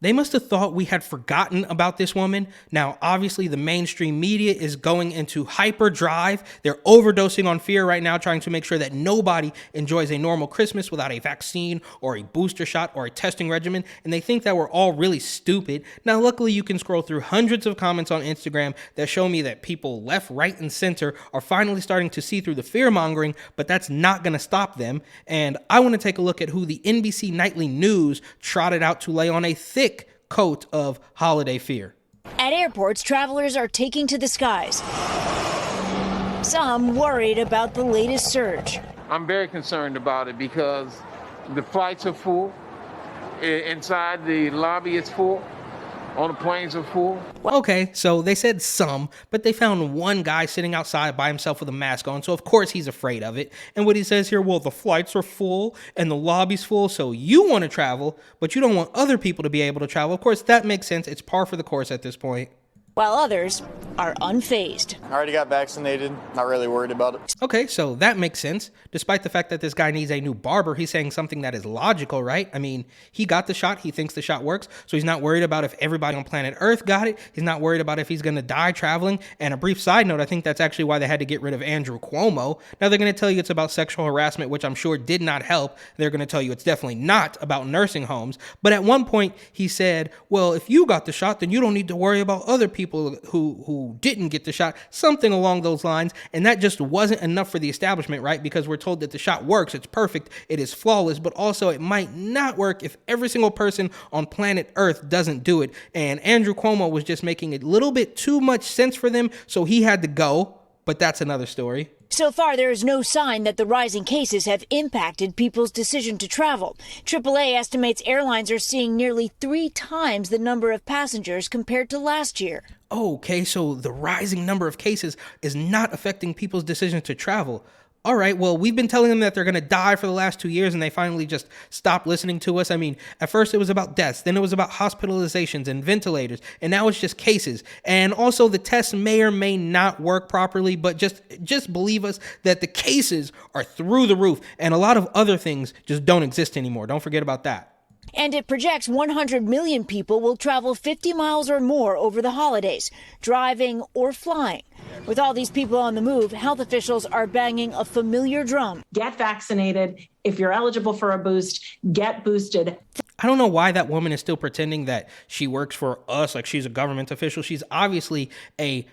They must have thought we had forgotten about this woman. Now, obviously, the mainstream media is going into hyperdrive. They're overdosing on fear right now, trying to make sure that nobody enjoys a normal Christmas without a vaccine or a booster shot or a testing regimen. And they think that we're all really stupid. Now, luckily, you can scroll through hundreds of comments on Instagram that show me that people left, right, and center are finally starting to see through the fear mongering, but that's not going to stop them. And I want to take a look at who the NBC Nightly News trotted out to lay on a thick coat of holiday fear. At airports, travelers are taking to the skies. Some worried about the latest surge. I'm very concerned about it because the flights are full. Inside the lobby it's full. On the planes are full. Okay, so they said some, but they found one guy sitting outside by himself with a mask on, so of course he's afraid of it. And what he says here, well, the flights are full and the lobby's full, so you want to travel, but you don't want other people to be able to travel. Of course, that makes sense. It's par for the course at this point. While others are unfazed. I already got vaccinated, not really worried about it. Okay, so that makes sense. Despite the fact that this guy needs a new barber, he's saying something that is logical, right? I mean, he got the shot, he thinks the shot works, so he's not worried about if everybody on planet Earth got it. He's not worried about if he's gonna die traveling. And a brief side note, I think that's actually why they had to get rid of Andrew Cuomo. Now they're gonna tell you it's about sexual harassment, which I'm sure did not help. They're gonna tell you it's definitely not about nursing homes. But at one point he said, well, if you got the shot, then you don't need to worry about other people who didn't get the shot, something along those lines. And that just wasn't enough for the establishment, right? Because we're told that the shot works, it's perfect, it is flawless, but also it might not work if every single person on planet Earth doesn't do it. And Andrew Cuomo was just making a little bit too much sense for them, so he had to go, but that's another story. So far, there is no sign that the rising cases have impacted people's decision to travel. AAA estimates airlines are seeing nearly 3 times the number of passengers compared to last year. Okay, so the rising number of cases is not affecting people's decision to travel. All right, well, we've been telling them that they're going to die for the last 2 years, and they finally just stopped listening to us. I mean, at first it was about deaths, then it was about hospitalizations and ventilators, and now it's just cases. And also the tests may or may not work properly, but just believe us that the cases are through the roof, and a lot of other things just don't exist anymore. Don't forget about that. And it projects 100 million people will travel 50 miles or more over the holidays, driving or flying. With all these people on the move, health officials are banging a familiar drum. Get vaccinated. If you're eligible for a boost, get boosted. I don't know why that woman is still pretending that she works for us, like she's a government official. She's obviously a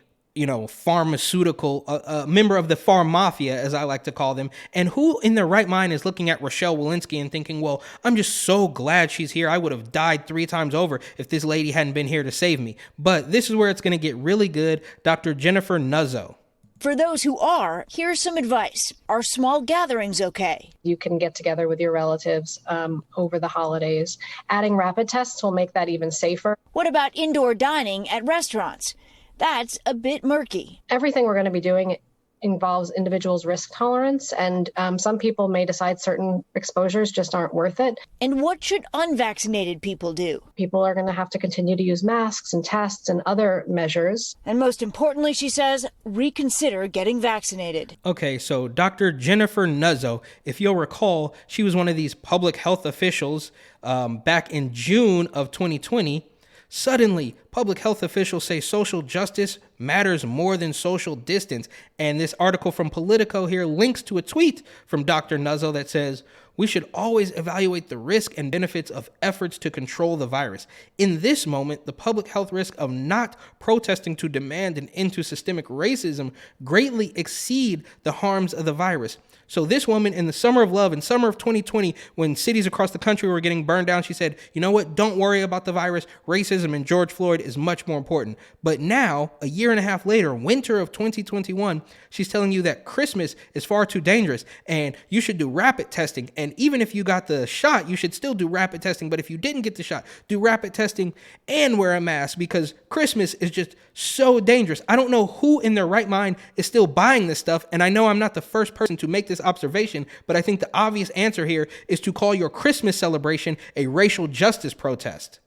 pharmaceutical, a member of the farm mafia, as I like to call them. And who in their right mind is looking at Rochelle Walensky and thinking, well, I'm just so glad she's here. I would have died 3 times over if this lady hadn't been here to save me. But this is where it's going to get really good. Dr. Jennifer Nuzzo. For those who are, here's some advice. Are small gatherings okay? You can get together with your relatives over the holidays. Adding rapid tests will make that even safer. What about indoor dining at restaurants? That's a bit murky. Everything we're going to be doing involves individuals' risk tolerance, and some people may decide certain exposures just aren't worth it. And what should unvaccinated people do? People are going to have to continue to use masks and tests and other measures. And most importantly, she says, reconsider getting vaccinated. Okay, so Dr. Jennifer Nuzzo, if you'll recall, she was one of these public health officials back in June of 2020. Suddenly, public health officials say social justice matters more than social distance. And this article from Politico here links to a tweet from Dr. Nuzzo that says, we should always evaluate the risk and benefits of efforts to control the virus. In this moment, the public health risk of not protesting to demand an end to systemic racism greatly exceed the harms of the virus. So this woman in the summer of love, in summer of 2020, when cities across the country were getting burned down, she said, you know what, don't worry about the virus. Racism and George Floyd is much more important. But now, a year and a half later, winter of 2021, she's telling you that Christmas is far too dangerous and you should do rapid testing. And even if you got the shot, you should still do rapid testing. But if you didn't get the shot, do rapid testing and wear a mask because Christmas is just so dangerous. I don't know who in their right mind is still buying this stuff. And I know I'm not the first person to make this observation, but I think the obvious answer here is to call your Christmas celebration a racial justice protest.